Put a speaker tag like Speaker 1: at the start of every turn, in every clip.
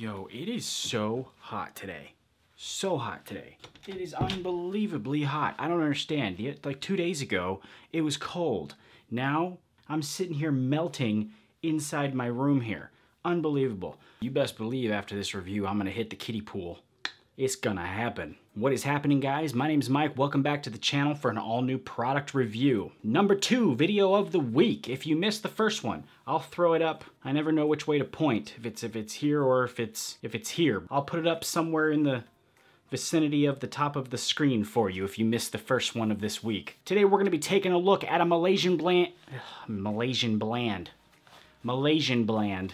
Speaker 1: Yo, it is so hot today. So hot today. It is unbelievably hot. I don't understand. Like 2 days ago, it was cold. Now, I'm sitting here melting inside my room here. Unbelievable. You best believe after this review, I'm gonna hit the kiddie pool. It's gonna happen. What is happening, guys? My name's Mike. Welcome back to the channel for an all-new product review. Number 2 video of the week. If you missed the first one, I'll throw it up. I never know which way to point. If it's here or if it's here. I'll put it up somewhere in the vicinity of the top of the screen for you if you missed the first one of this week. Today we're gonna be taking a look at a Malaysian Blend.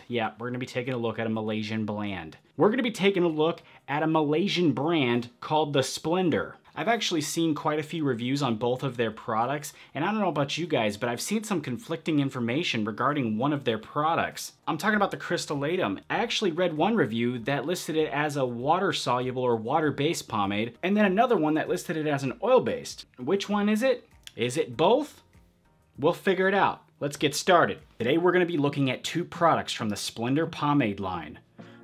Speaker 1: Yeah, we're gonna be taking a look at a Malaysian blend. We're gonna be taking a look at a Malaysian brand called the Splendour. I've actually seen quite a few reviews on both of their products, and I don't know about you guys, but I've seen some conflicting information regarding one of their products. I'm talking about the Crystallatum. I actually read one review that listed it as a water-soluble or water-based pomade, and then another one that listed it as an oil-based. Which one is it? Is it both? We'll figure it out. Let's get started. Today we're going to be looking at 2 products from the Splendour pomade line,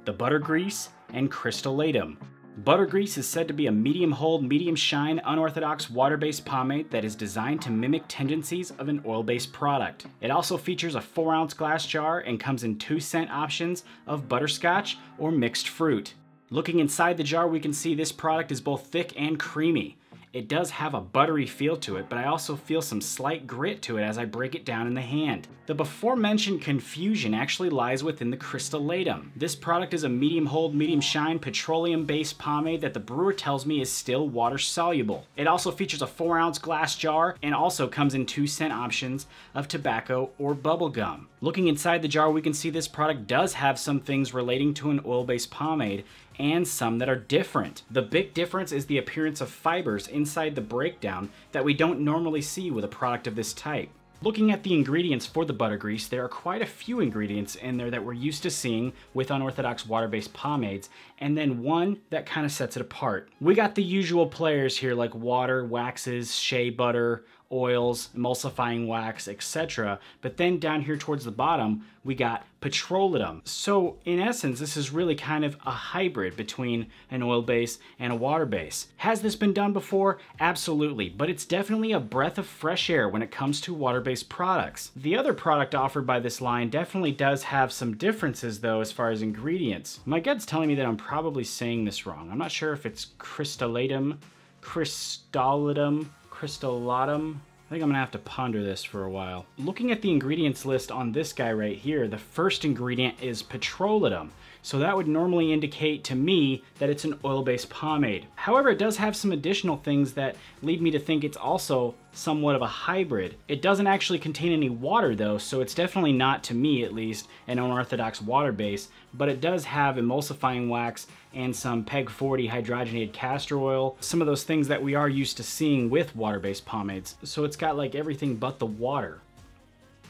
Speaker 1: the Buttergrease and Crystallatum. Buttergrease is said to be a medium hold, medium shine, unorthodox water-based pomade that is designed to mimic tendencies of an oil-based product. It also features a 4-ounce glass jar and comes in 2 scent options of butterscotch or mixed fruit. Looking inside the jar, we can see this product is both thick and creamy. It does have a buttery feel to it, but I also feel some slight grit to it as I break it down in the hand. The before mentioned confusion actually lies within the Crystallatum. This product is a medium hold, medium shine, petroleum-based pomade that the brewer tells me is still water soluble. It also features a 4-ounce glass jar and also comes in 2 scent options of tobacco or bubblegum. Looking inside the jar, we can see this product does have some things relating to an oil-based pomade and some that are different. The big difference is the appearance of fibers inside the breakdown that we don't normally see with a product of this type. Looking at the ingredients for the Buttergrease, there are quite a few ingredients in there that we're used to seeing with unorthodox water-based pomades, and then one that kind of sets it apart. We got the usual players here like water, waxes, shea butter, oils, emulsifying wax, etc. But then down here towards the bottom, we got petroleum. So in essence, this is really kind of a hybrid between an oil base and a water base. Has this been done before? Absolutely, but it's definitely a breath of fresh air when it comes to water-based products. The other product offered by this line definitely does have some differences though as far as ingredients. My gut's telling me that I'm probably saying this wrong. I'm not sure if it's Crystallatum, Crystallatum. I think I'm gonna have to ponder this for a while. Looking at the ingredients list on this guy right here, the first ingredient is petroleum. So that would normally indicate to me that it's an oil-based pomade. However, it does have some additional things that lead me to think it's also somewhat of a hybrid. It doesn't actually contain any water though, so it's definitely not, to me at least, an unorthodox water base, but it does have emulsifying wax and some PEG 40 hydrogenated castor oil, some of those things that we are used to seeing with water-based pomades. So it's got like everything but the water.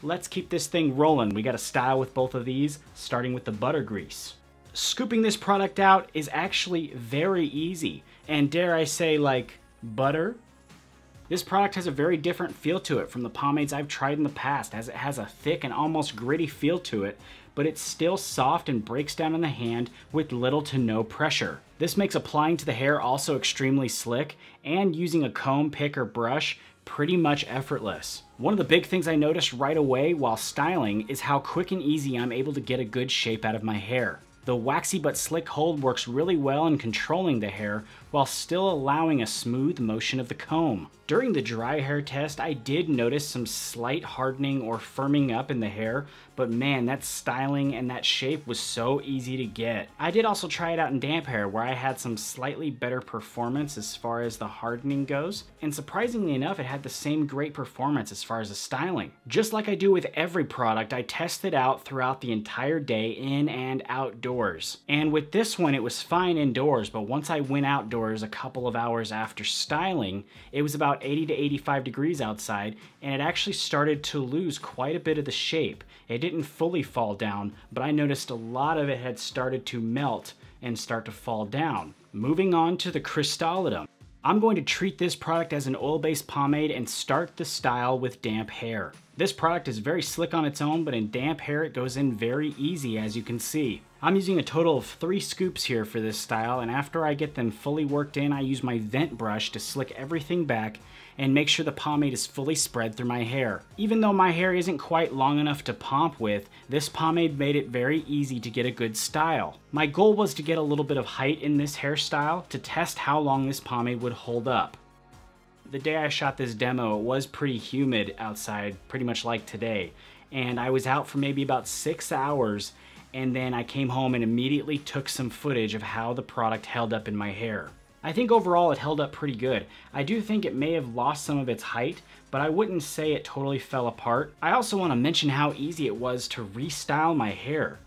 Speaker 1: Let's keep this thing rolling. We got a style with both of these, starting with the Buttergrease. Scooping this product out is actually very easy, and dare I say, like butter. This product has a very different feel to it from the pomades I've tried in the past, as it has a thick and almost gritty feel to it, but it's still soft and breaks down in the hand with little to no pressure. This makes applying to the hair also extremely slick, and using a comb, pick, or brush pretty much effortless. One of the big things I noticed right away while styling is how quick and easy I'm able to get a good shape out of my hair. The waxy but slick hold works really well in controlling the hair while still allowing a smooth motion of the comb. During the dry hair test, I did notice some slight hardening or firming up in the hair, but man, that styling and that shape was so easy to get. I did also try it out in damp hair where I had some slightly better performance as far as the hardening goes, and surprisingly enough, it had the same great performance as far as the styling. Just like I do with every product, I test it out throughout the entire day in and outdoors. And with this one, it was fine indoors, but once I went outdoors a couple of hours after styling, it was about 80 to 85 degrees outside, and it actually started to lose quite a bit of the shape. It didn't fully fall down, but I noticed a lot of it had started to melt and start to fall down. Moving on to the Crystallatum. I'm going to treat this product as an oil-based pomade and start the style with damp hair. This product is very slick on its own, but in damp hair it goes in very easy, as you can see. I'm using a total of 3 scoops here for this style, and after I get them fully worked in, I use my vent brush to slick everything back and make sure the pomade is fully spread through my hair. Even though my hair isn't quite long enough to pomp with, this pomade made it very easy to get a good style. My goal was to get a little bit of height in this hairstyle to test how long this pomade would hold up. The day I shot this demo, it was pretty humid outside, pretty much like today, and I was out for maybe about 6 hours, and then I came home and immediately took some footage of how the product held up in my hair. I think overall it held up pretty good. I do think it may have lost some of its height, but I wouldn't say it totally fell apart. I also want to mention how easy it was to restyle my hair.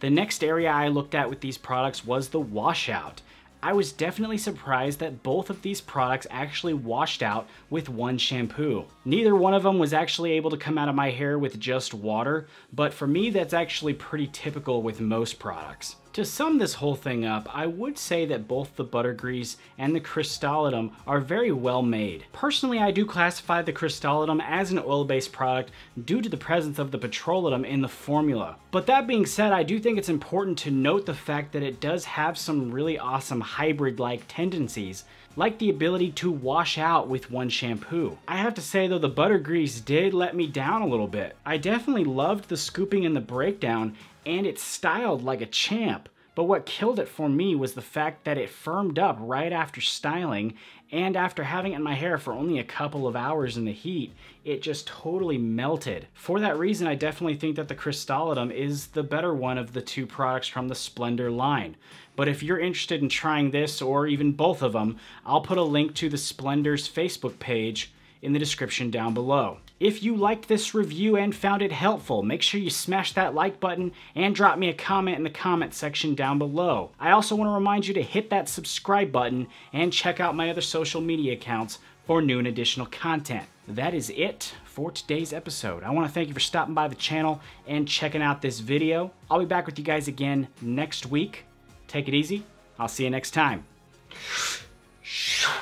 Speaker 1: The next area I looked at with these products was the washout. I was definitely surprised that both of these products actually washed out with one shampoo. Neither one of them was actually able to come out of my hair with just water, but for me that's actually pretty typical with most products. To sum this whole thing up, I would say that both the buttergrease and the Crystallatum are very well made. Personally, I do classify the Crystallatum as an oil-based product due to the presence of the petrolatum in the formula. But that being said, I do think it's important to note the fact that it does have some really awesome hybrid-like tendencies, like the ability to wash out with one shampoo. I have to say though, the buttergrease did let me down a little bit. I definitely loved the scooping and the breakdown, and it styled like a champ. But what killed it for me was the fact that it firmed up right after styling, and after having it in my hair for only a couple of hours in the heat, it just totally melted. For that reason, I definitely think that the Crystallatum is the better one of the 2 products from the Splendour line. But if you're interested in trying this, or even both of them, I'll put a link to the Splendour's Facebook page in the description down below. If you liked this review and found it helpful, make sure you smash that like button and drop me a comment in the comment section down below. I also want to remind you to hit that subscribe button and check out my other social media accounts for new and additional content. That is it for today's episode. I want to thank you for stopping by the channel and checking out this video. I'll be back with you guys again next week. Take it easy. I'll see you next time.